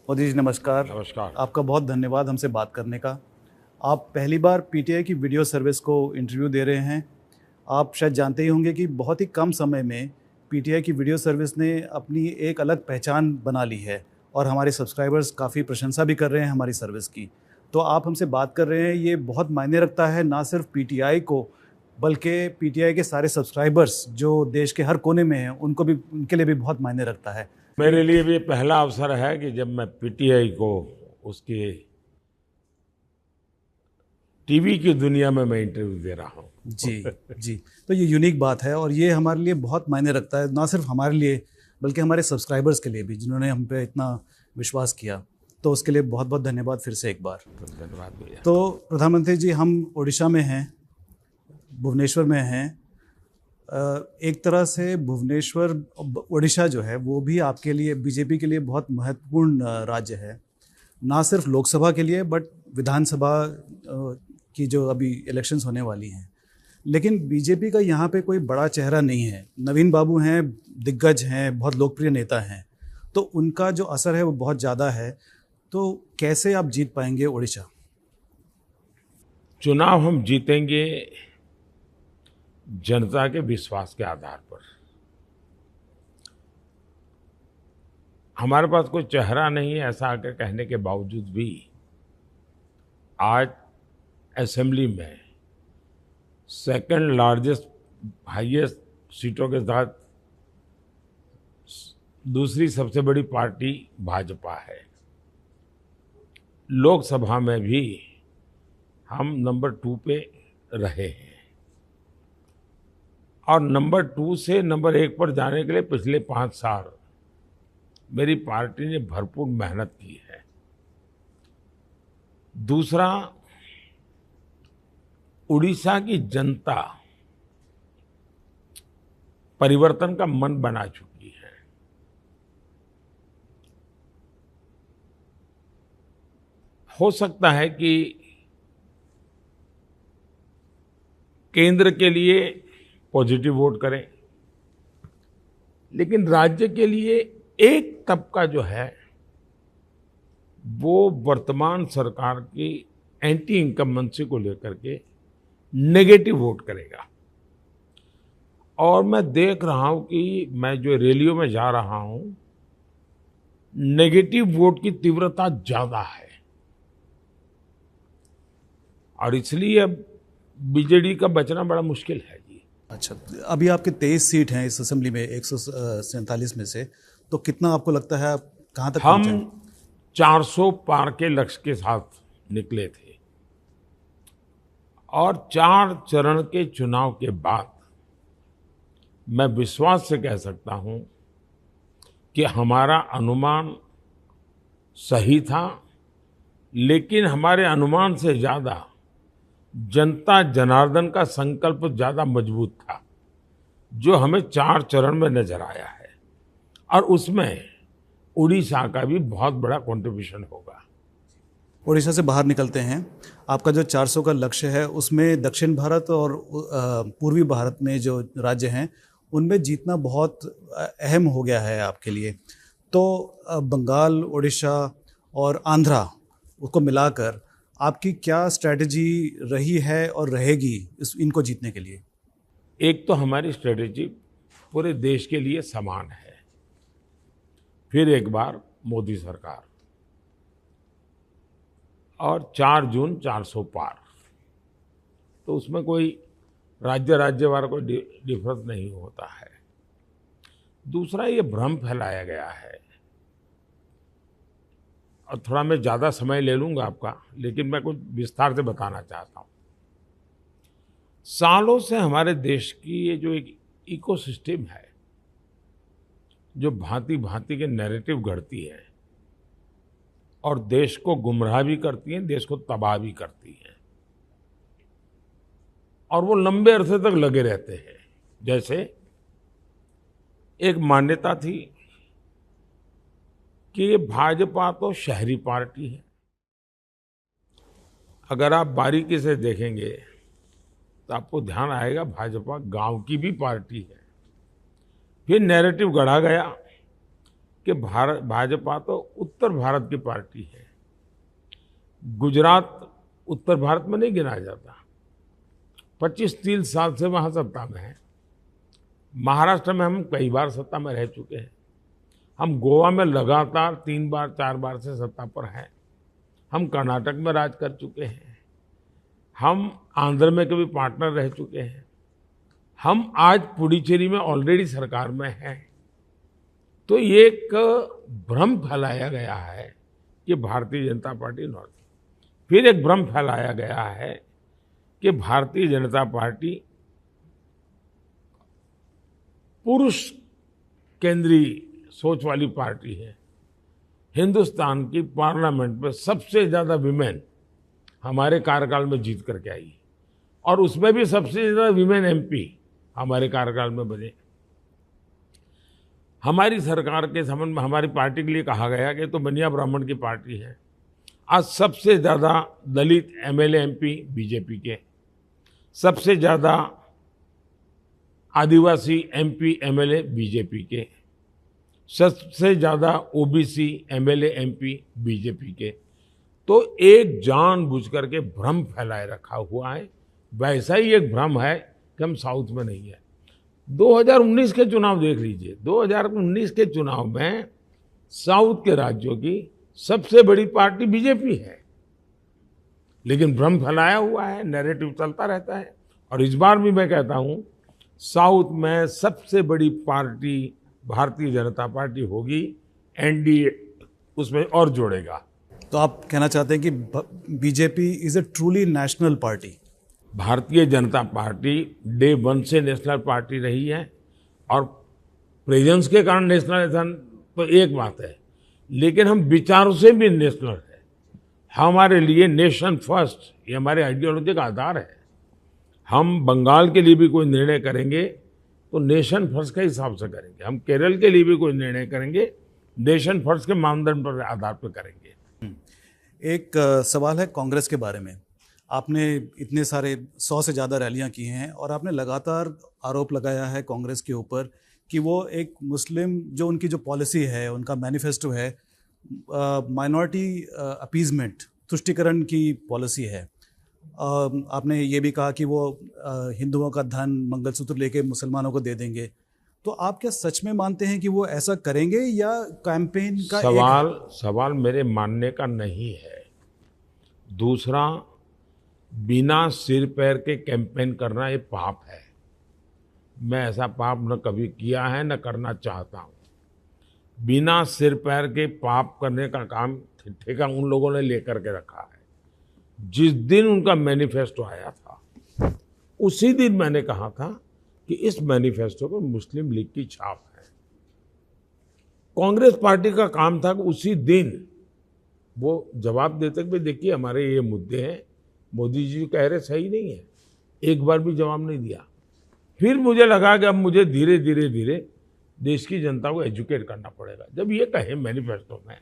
मोदी जी नमस्कार। नमस्कार। आपका बहुत धन्यवाद हमसे बात करने का। आप पहली बार पीटीआई की वीडियो सर्विस को इंटरव्यू दे रहे हैं। आप शायद जानते ही होंगे कि बहुत ही कम समय में पीटीआई की वीडियो सर्विस ने अपनी एक अलग पहचान बना ली है और हमारे सब्सक्राइबर्स काफ़ी प्रशंसा भी कर रहे हैं हमारी सर्विस की। तो आप हमसे बात कर रहे हैं, ये बहुत मायने रखता है ना सिर्फ पीटीआई को, बल्कि पीटीआई के सारे सब्सक्राइबर्स जो देश के हर कोने में हैं, उनके लिए भी बहुत मायने रखता है। मेरे लिए भी पहला अवसर है कि जब मैं पीटीआई को उसके टीवी की दुनिया में मैं इंटरव्यू दे रहा हूँ। जी, जी। तो ये यूनिक बात है और ये हमारे लिए बहुत मायने रखता है, ना सिर्फ हमारे लिए बल्कि हमारे सब्सक्राइबर्स के लिए भी, जिन्होंने हम पे इतना विश्वास किया। तो उसके लिए बहुत-बहुत धन्यवाद फिर से एक बार। धन्यवाद भैया। तो प्रधानमंत्री जी, हम ओडिशा में हैं, भुवनेश्वर में हैं। एक तरह से भुवनेश्वर ओडिशा जो है वो भी आपके लिए, बीजेपी के लिए बहुत महत्वपूर्ण राज्य है। ना सिर्फ लोकसभा के लिए बट विधानसभा की जो अभी इलेक्शंस होने वाली हैं। लेकिन बीजेपी का यहाँ पे कोई बड़ा चेहरा नहीं है। नवीन बाबू हैं, दिग्गज हैं, बहुत लोकप्रिय नेता हैं, तो उनका जो असर है वो बहुत ज़्यादा है। तो कैसे आप जीत पाएंगे ओडिशा? चुनाव हम जीतेंगे जनता के विश्वास के आधार पर। हमारे पास कोई चेहरा नहीं है ऐसा आकर कहने के बावजूद भी आज असेंबली में सेकंड लार्जेस्ट हाईएस्ट सीटों के साथ दूसरी सबसे बड़ी पार्टी भाजपा है। लोकसभा में भी हम नंबर 2 पे रहे हैं और नंबर 2 से नंबर 1 पर जाने के लिए पिछले 5 साल मेरी पार्टी ने भरपूर मेहनत की है। दूसरा, उड़ीसा की जनता परिवर्तन का मन बना चुकी है। हो सकता है कि केंद्र के लिए पॉजिटिव वोट करें, लेकिन राज्य के लिए एक तबका जो है वो वर्तमान सरकार की एंटी इनकम्बेंसी को लेकर के नेगेटिव वोट करेगा। और मैं देख रहा हूं कि मैं जो रैलियों में जा रहा हूं, नेगेटिव वोट की तीव्रता ज्यादा है और इसलिए अब बीजेडी का बचना बड़ा मुश्किल है जी। अच्छा, अभी आपके 23 सीट हैं इस असेंबली में 147 में से, तो कितना आपको लगता है आप कहाँ तक हम पहुँचे? 400 पार के लक्ष्य के साथ निकले थे और 4 चरण के चुनाव के बाद मैं विश्वास से कह सकता हूं कि हमारा अनुमान सही था, लेकिन हमारे अनुमान से ज्यादा जनता जनार्दन का संकल्प ज्यादा मजबूत था, जो हमें 4 चरण में नजर आया है और उसमें उड़ीसा का भी बहुत बड़ा कंट्रीब्यूशन होगा। उड़ीसा से बाहर निकलते हैं। आपका जो 400 का लक्ष्य है उसमें दक्षिण भारत और पूर्वी भारत में जो राज्य हैं उनमें जीतना बहुत अहम हो गया है आपके लिए। तो बंगाल, उड़ीसा और आंध्रा उसको मिलाकर आपकी क्या स्ट्रैटेजी रही है और रहेगी इनको जीतने के लिए? एक तो हमारी स्ट्रेटेजी पूरे देश के लिए समान है। फिर एक बार मोदी सरकार और 4 जून 400 पार, तो उसमें कोई राज्य वाला कोई डिफरेंस नहीं होता है। दूसरा, ये भ्रम फैलाया गया है और थोड़ा मैं ज़्यादा समय ले लूँगा आपका, लेकिन मैं कुछ विस्तार से बताना चाहता हूँ। सालों से हमारे देश की ये जो एक इकोसिस्टम है, जो भांति भांति के नैरेटिव गढ़ती है और देश को गुमराह भी करती है, देश को तबाह भी करती है और वो लंबे अरसे तक लगे रहते हैं। जैसे एक मान्यता थी कि भाजपा तो शहरी पार्टी है। अगर आप बारीकी से देखेंगे तो आपको ध्यान आएगा भाजपा गांव की भी पार्टी है। फिर नैरेटिव गढ़ा गया कि भाजपा तो उत्तर भारत की पार्टी है। गुजरात उत्तर भारत में नहीं गिना जाता। 25-30 साल से वहाँ सत्ता में है। महाराष्ट्र में हम कई बार सत्ता में रह चुके हैं। हम गोवा में लगातार 3 बार 4 बार से सत्ता पर हैं। हम कर्नाटक में राज कर चुके हैं। हम आंध्र में कभी पार्टनर रह चुके हैं। हम आज पुडुचेरी में ऑलरेडी सरकार में हैं। तो ये एक भ्रम फैलाया गया है कि भारतीय जनता पार्टी नॉर्थ। फिर एक भ्रम फैलाया गया है कि भारतीय जनता पार्टी पुरुष केंद्रीय सोच वाली पार्टी है। हिंदुस्तान की पार्लियामेंट में सबसे ज्यादा विमेन हमारे कार्यकाल में जीत करके आई और उसमें भी सबसे ज्यादा विमेन एमपी हमारे कार्यकाल में बने। हमारी सरकार के संबंध में हमारी पार्टी के लिए कहा गया कि तो बनिया ब्राह्मण की पार्टी है। आज सबसे ज्यादा दलित एमएलए एमपी बीजेपी के, सबसे ज्यादा आदिवासी एमपी एमएलए बीजेपी के, सबसे ज्यादा ओबीसी एमएलए एमपी बीजेपी के। तो एक जानबूझ करके भ्रम फैलाए रखा हुआ है। वैसा ही एक भ्रम है कि हम साउथ में नहीं है। 2019 के चुनाव देख लीजिए। 2019 के चुनाव में साउथ के राज्यों की सबसे बड़ी पार्टी बीजेपी है, लेकिन भ्रम फैलाया हुआ है, नैरेटिव चलता रहता है। और इस बार भी मैं कहता हूं, साउथ में सबसे बड़ी पार्टी भारतीय जनता पार्टी होगी। एनडीए उसमें और जोड़ेगा। तो आप कहना चाहते हैं कि BJP is a truly national party? Bharatiya Janata party day 1 से नेशनल पार्टी रही है और प्रेजेंस के कारण नेशनल तो एक बात है, लेकिन हम विचारों से भी नेशनल है। हमारे लिए नेशन फर्स्ट ये हमारे आइडियोलॉजी का आधार है। हम बंगाल के लिए भी कोई निर्णय करेंगे तो नेशन फर्स्ट के हिसाब से करेंगे। हम केरल के लिए भी कोई निर्णय करेंगे नेशन फर्स्ट के मानदंड पर आधार पर करेंगे। एक सवाल है कांग्रेस के बारे में। आपने इतने सारे 100 से ज़्यादा रैलियां की हैं और आपने लगातार आरोप लगाया है कांग्रेस के ऊपर कि वो एक मुस्लिम, जो उनकी जो पॉलिसी है, उनका मैनिफेस्टो है, माइनॉरिटी अपीजमेंट, तुष्टिकरण की पॉलिसी है। आपने ये भी कहा कि वो हिंदुओं का धन, मंगलसूत्र लेके मुसलमानों को दे देंगे। तो आप क्या सच में मानते हैं कि वो ऐसा करेंगे या कैंपेन का सवाल मेरे मानने का नहीं है। दूसरा, बिना सिर पैर के कैंपेन करना ये पाप है। मैं ऐसा पाप न कभी किया है न करना चाहता हूं। बिना सिर पैर के पाप करने का काम ठेका उन लोगों ने लेकर के रखा है। जिस दिन उनका मैनिफेस्टो आया था उसी दिन मैंने कहा था कि इस मैनिफेस्टो पर मुस्लिम लीग की छाप है। कांग्रेस पार्टी का काम था कि उसी दिन वो जवाब देते कि देखिए हमारे ये मुद्दे हैं, मोदी जी कह रहे सही नहीं है। एक बार भी जवाब नहीं दिया। फिर मुझे लगा कि अब मुझे धीरे धीरे देश की जनता को एजुकेट करना पड़ेगा। जब ये कहे मैनिफेस्टो में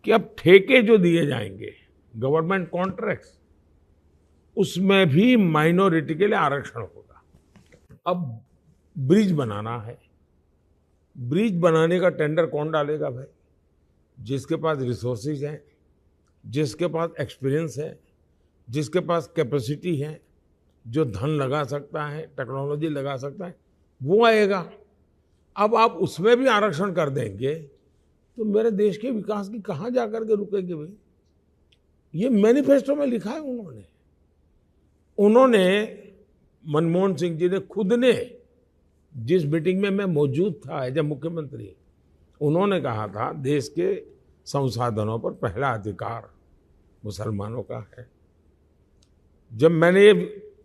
कि अब ठेके जो दिए जाएंगे, गवर्नमेंट कॉन्ट्रैक्ट्स, उसमें भी माइनॉरिटी के लिए आरक्षण होगा। अब ब्रिज बनाना है। ब्रिज बनाने का टेंडर कौन डालेगा भाई? जिसके पास रिसोर्सेज हैं, जिसके पास एक्सपीरियंस है, जिसके पास कैपेसिटी है, जो धन लगा सकता है, टेक्नोलॉजी लगा सकता है, वो आएगा। अब आप उसमें भी आरक्षण कर देंगे तो मेरे देश के विकास की कहाँ जाकर के रुकेगी भाई? ये मैनिफेस्टो में लिखा है उन्होंने मनमोहन सिंह जी ने खुद ने, जिस मीटिंग में मैं मौजूद था एज ए मुख्यमंत्री, उन्होंने कहा था देश के संसाधनों पर पहला अधिकार मुसलमानों का है। जब मैंने ये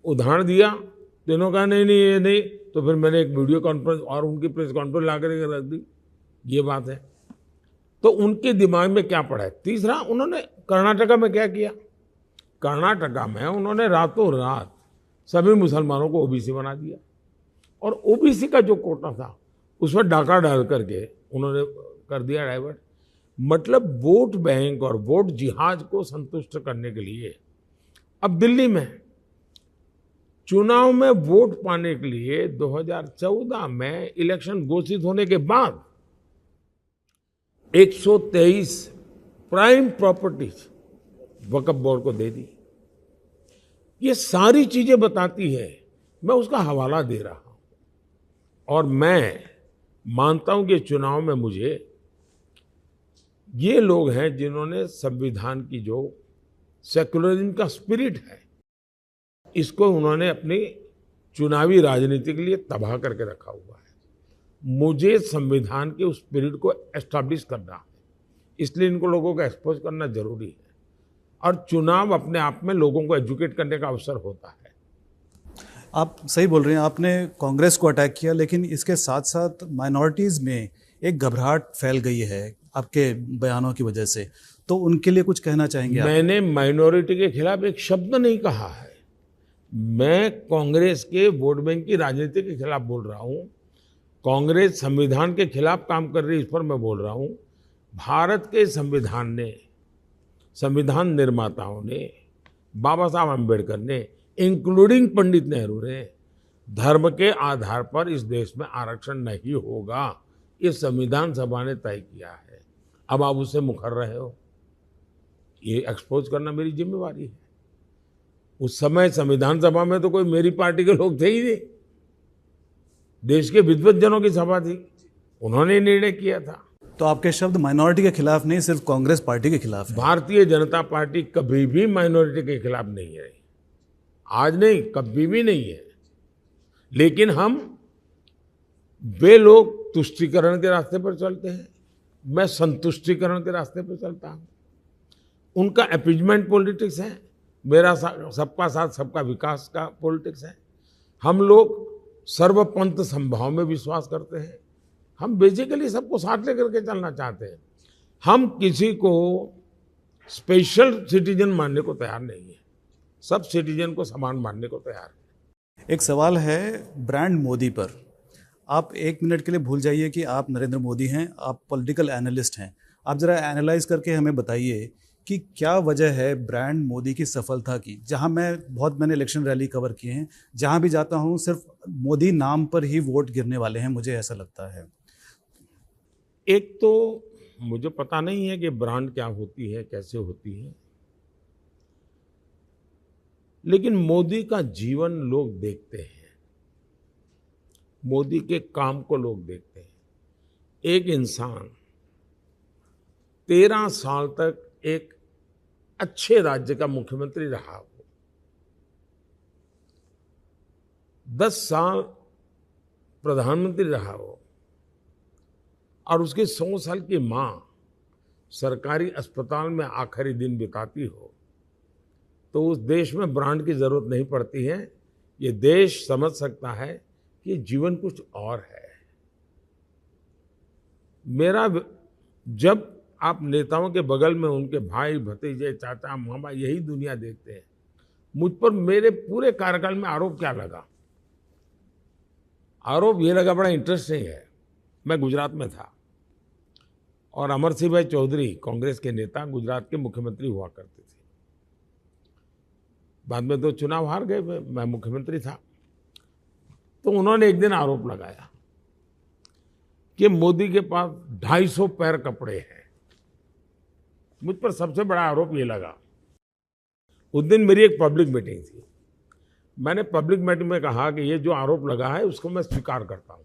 उदाहरण दिया तो इन्होंने कहा नहीं ये नहीं। तो फिर मैंने एक वीडियो कॉन्फ्रेंस और उनकी प्रेस कॉन्फ्रेंस ला करके रख दी। ये बात है। तो उनके दिमाग में क्या पड़ा है? तीसरा, उन्होंने कर्नाटका में क्या किया? कर्नाटका में उन्होंने रातों रात सभी मुसलमानों को ओबीसी बना दिया और ओबीसी का जो कोटा था उसमें डाका डाल करके उन्होंने कर दिया डाइवर्ट। मतलब वोट बैंक और वोट जिहाद को संतुष्ट करने के लिए अब दिल्ली में चुनाव में वोट पाने के लिए 2014 में इलेक्शन घोषित होने के बाद 123 प्राइम प्रॉपर्टीज वक्फ बोर्ड को दे दी। ये सारी चीजें बताती है, मैं उसका हवाला दे रहा हूं। और मैं मानता हूं कि चुनाव में मुझे ये लोग हैं जिन्होंने संविधान की जो सेकुलरिज्म का स्पिरिट है, इसको उन्होंने अपनी चुनावी राजनीति के लिए तबाह करके रखा हुआ है। मुझे संविधान के उस स्पिरिट को एस्टैब्लिश करना है, इसलिए इनको लोगों को एक्सपोज करना जरूरी है। और चुनाव अपने आप में लोगों को एजुकेट करने का अवसर होता है। आप सही बोल रहे हैं, आपने कांग्रेस को अटैक किया, लेकिन इसके साथ साथ माइनॉरिटीज़ में एक घबराहट फैल गई है आपके बयानों की वजह से, तो उनके लिए कुछ कहना चाहेंगे आप? मैंने माइनॉरिटी के खिलाफ एक शब्द नहीं कहा है। मैं कांग्रेस के वोट बैंक की राजनीति के खिलाफ बोल रहा हूं। कांग्रेस संविधान के खिलाफ काम कर रही है, इस पर मैं बोल रहा हूं। भारत के संविधान ने, संविधान निर्माताओं ने, बाबा साहब अम्बेडकर ने, इंक्लूडिंग पंडित नेहरू ने, धर्म के आधार पर इस देश में आरक्षण नहीं होगा, ये संविधान सभा ने तय किया है। अब आप उससे मुकर रहे हो, ये एक्सपोज करना मेरी जिम्मेवारी है। उस समय संविधान सभा में तो कोई मेरी पार्टी के लोग थे ही नहीं, देश के विद्वज्जनों की सभा थी, उन्होंने निर्णय किया था। तो आपके शब्द माइनॉरिटी के खिलाफ नहीं, सिर्फ कांग्रेस पार्टी के खिलाफ है। भारतीय जनता पार्टी कभी भी माइनॉरिटी के खिलाफ नहीं है, आज नहीं, कभी भी नहीं है। लेकिन हम वे लोग तुष्टीकरण के रास्ते पर चलते हैं, मैं संतुष्टीकरण के रास्ते पर चलता हूं। उनका अपीजमेंट पॉलिटिक्स है, मेरा सबका साथ सबका विकास का पॉलिटिक्स है। हम लोग सर्वपंथ संभाव में विश्वास करते हैं। हम बेसिकली सबको साथ लेकर के चलना चाहते हैं। हम किसी को स्पेशल सिटीजन मानने को तैयार नहीं है, सब सिटीजन को समान मानने को तैयार है। एक सवाल है ब्रांड मोदी पर। आप एक मिनट के लिए भूल जाइए कि आप नरेंद्र मोदी हैं, आप पॉलिटिकल एनालिस्ट हैं। आप ज़रा एनालाइज करके हमें बताइए कि क्या वजह है ब्रांड मोदी की सफलता की। जहां मैंने इलेक्शन रैली कवर किए हैं, जहां भी जाता हूं सिर्फ मोदी नाम पर ही वोट गिरने वाले हैं, मुझे ऐसा लगता है। एक तो मुझे पता नहीं है कि ब्रांड क्या होती है, कैसे होती है, लेकिन मोदी का जीवन लोग देखते हैं, मोदी के काम को लोग देखते हैं। एक इंसान 13 साल तक एक अच्छे राज्य का मुख्यमंत्री रहा हो, 10 साल प्रधानमंत्री रहा हो, और उसकी 100 साल की मां सरकारी अस्पताल में आखिरी दिन बिताती हो, तो उस देश में ब्रांड की जरूरत नहीं पड़ती है। ये देश समझ सकता है कि जीवन कुछ और है। जब आप नेताओं के बगल में उनके भाई, भतीजे, चाचा, मामा, यही दुनिया देखते हैं। मुझ पर मेरे पूरे कार्यकाल में आरोप क्या लगा? आरोप ये लगा, बड़ा इंटरेस्टिंग है। मैं गुजरात में था और अमर सिंह भाई चौधरी, कांग्रेस के नेता, गुजरात के मुख्यमंत्री हुआ करते थे। बाद में तो चुनाव हार गए, मैं मुख्यमंत्री था। तो उन्होंने एक दिन आरोप लगाया कि मोदी के पास 250 पैर कपड़े हैं। मुझ पर सबसे बड़ा आरोप ये लगा। उस दिन मेरी एक पब्लिक मीटिंग थी। मैंने पब्लिक मीटिंग में कहा कि ये जो आरोप लगा है उसको मैं स्वीकार करता हूं,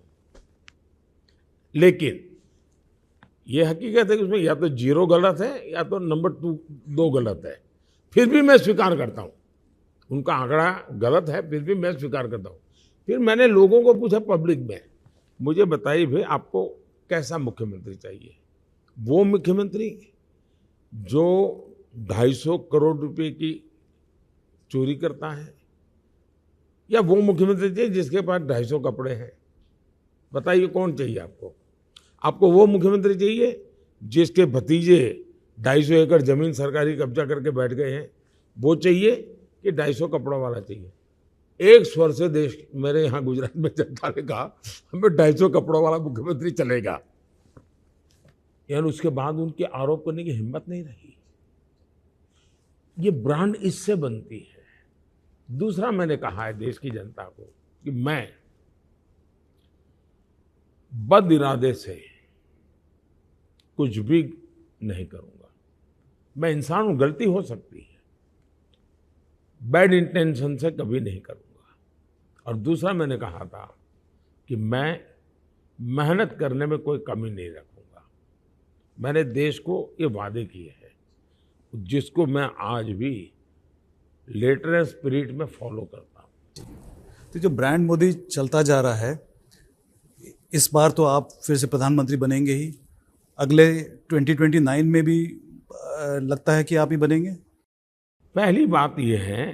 लेकिन ये हकीकत है कि उसमें या तो 0 गलत है या तो नंबर 2 गलत है, फिर भी मैं स्वीकार करता हूं। उनका आंकड़ा गलत है, फिर भी मैं स्वीकार करता हूं। फिर मैंने लोगों को पूछा पब्लिक में, मुझे बताइए भाई आपको कैसा मुख्यमंत्री चाहिए? वो मुख्यमंत्री जो 250 करोड़ रुपए की चोरी करता है, या वो मुख्यमंत्री चाहिए जिसके पास 250 कपड़े हैं? बताइए कौन चाहिए आपको? आपको वो मुख्यमंत्री चाहिए जिसके भतीजे 250 एकड़ जमीन सरकारी कब्जा करके बैठ गए हैं, वो चाहिए कि 250 कपड़ों वाला चाहिए? एक स्वर से देश, मेरे यहाँ गुजरात में जनता ने कहा हमें 250 कपड़ों वाला मुख्यमंत्री चलेगा। यानी उसके बाद उनके आरोप करने की हिम्मत नहीं रही। ये ब्रांड इससे बनती है। दूसरा, मैंने कहा है देश की जनता को कि मैं बद इरादे से कुछ भी नहीं करूँगा। मैं इंसान हूँ, गलती हो सकती है, बैड इंटेंशन से कभी नहीं करूँगा। और दूसरा मैंने कहा था कि मैं मेहनत करने में कोई कमी नहीं रखूँगा। मैंने देश को ये वादे किए हैं, जिसको मैं आज भी लेटर एंड स्पिरिट में फॉलो करता हूँ। तो जो ब्रांड मोदी चलता जा रहा है, इस बार तो आप फिर से प्रधानमंत्री बनेंगे ही, अगले 2029 में भी लगता है कि आप ही बनेंगे? पहली बात यह है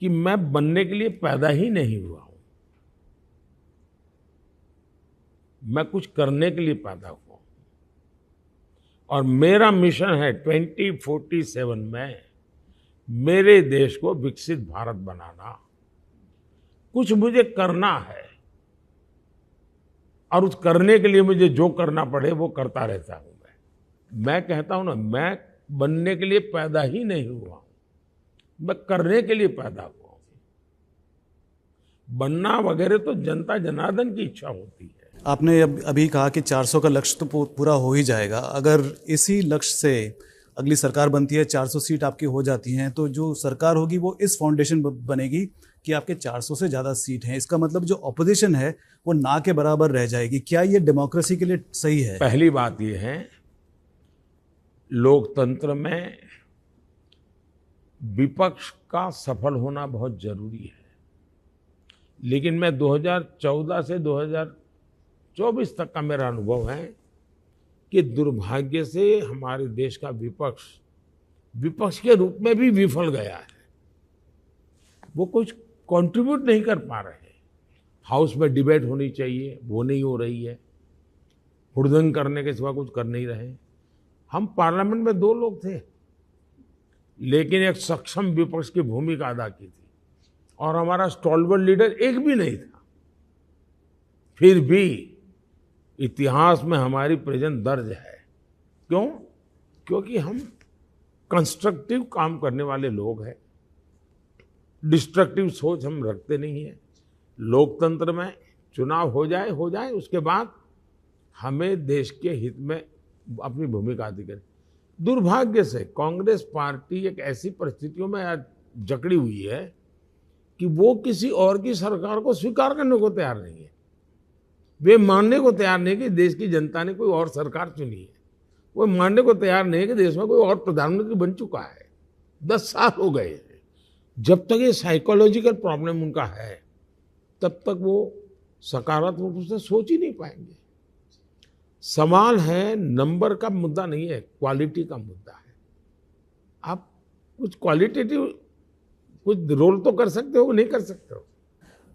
कि मैं बनने के लिए पैदा ही नहीं हुआ हूं, मैं कुछ करने के लिए पैदा हुआ हूं। और मेरा मिशन है 2047 में मेरे देश को विकसित भारत बनाना। कुछ मुझे करना है और उस करने के लिए मुझे जो करना पड़े वो करता रहता हूं। मैं कहता हूं ना, मैं बनने के लिए पैदा ही नहीं हुआ हूं, मैं करने के लिए पैदा हुआ हूं। बनना वगैरह तो जनता जनार्दन की इच्छा होती है। आपने अभी कहा कि 400 का लक्ष्य तो पूरा हो ही जाएगा। अगर इसी लक्ष्य से अगली सरकार बनती है, 400 सीट आपकी हो जाती हैं, तो जो सरकार होगी वो इस फाउंडेशन बनेगी कि आपके 400 से ज़्यादा सीट हैं। इसका मतलब जो ऑपोजिशन है वो ना के बराबर रह जाएगी। क्या ये डेमोक्रेसी के लिए सही है? पहली बात ये है, लोकतंत्र में विपक्ष का सफल होना बहुत जरूरी है। लेकिन मैं 2014 से 2024 तक का मेरा अनुभव है कि दुर्भाग्य से हमारे देश का विपक्ष के रूप में भी विफल गया है। वो कुछ कंट्रीब्यूट नहीं कर पा रहे। हाउस में डिबेट होनी चाहिए, वो नहीं हो रही है। हुड़दंग करने के सिवा कुछ कर नहीं रहे। हम पार्लियामेंट में 2 लोग थे, लेकिन एक सक्षम विपक्ष की भूमिका अदा की थी और हमारा स्टॉलवर्ड लीडर एक भी नहीं था। फिर भी इतिहास में हमारी प्रेजेंस दर्ज है। क्यों? क्योंकि हम कंस्ट्रक्टिव काम करने वाले लोग हैं, डिस्ट्रक्टिव सोच हम रखते नहीं हैं। लोकतंत्र में चुनाव हो जाए, उसके बाद हमें देश के हित में अपनी भूमिका अदा करें। दुर्भाग्य से कांग्रेस पार्टी एक ऐसी परिस्थितियों में आज जकड़ी हुई है कि वो किसी और की सरकार को स्वीकार करने को तैयार नहीं है। वे मानने को तैयार नहीं कि देश की जनता ने कोई और सरकार चुनी है। वो मानने को तैयार नहीं कि देश में कोई और प्रधानमंत्री बन चुका है। 10 साल हो गए हैं। जब तक ये साइकोलॉजिकल प्रॉब्लम उनका है, तब तक वो सकारात्मक रूप से सोच ही नहीं पाएंगे। सवाल है, नंबर का मुद्दा नहीं है, क्वालिटी का मुद्दा है। आप कुछ क्वालिटेटिव कुछ रोल तो कर सकते हो, नहीं कर सकते हो।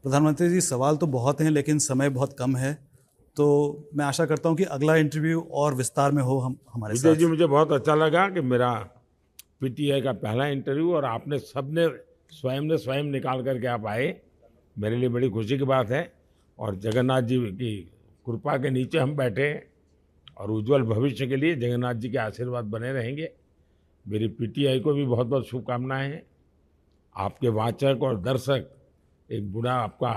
प्रधानमंत्री जी, सवाल तो बहुत हैं लेकिन समय बहुत कम है, तो मैं आशा करता हूं कि अगला इंटरव्यू और विस्तार में हो हमारे साथ। विजय जी, मुझे बहुत अच्छा लगा कि मेरा पीटीआई का पहला इंटरव्यू और आपने सबने स्वयं निकाल करके आप आए, मेरे लिए बड़ी खुशी की बात है। और जगन्नाथ जी की कृपा के नीचे हम बैठे और उज्जवल भविष्य के लिए जगन्नाथ जी के आशीर्वाद बने रहेंगे। मेरी पीटीआई को भी बहुत बहुत शुभकामनाएं हैं। आपके वाचक और दर्शक, एक बूढ़ा आपका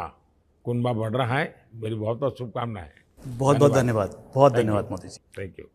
कुनबा बढ़ रहा है। मेरी बहुत बहुत शुभकामनाएं। बहुत बहुत धन्यवाद। बहुत धन्यवाद मोदी जी। Thank you.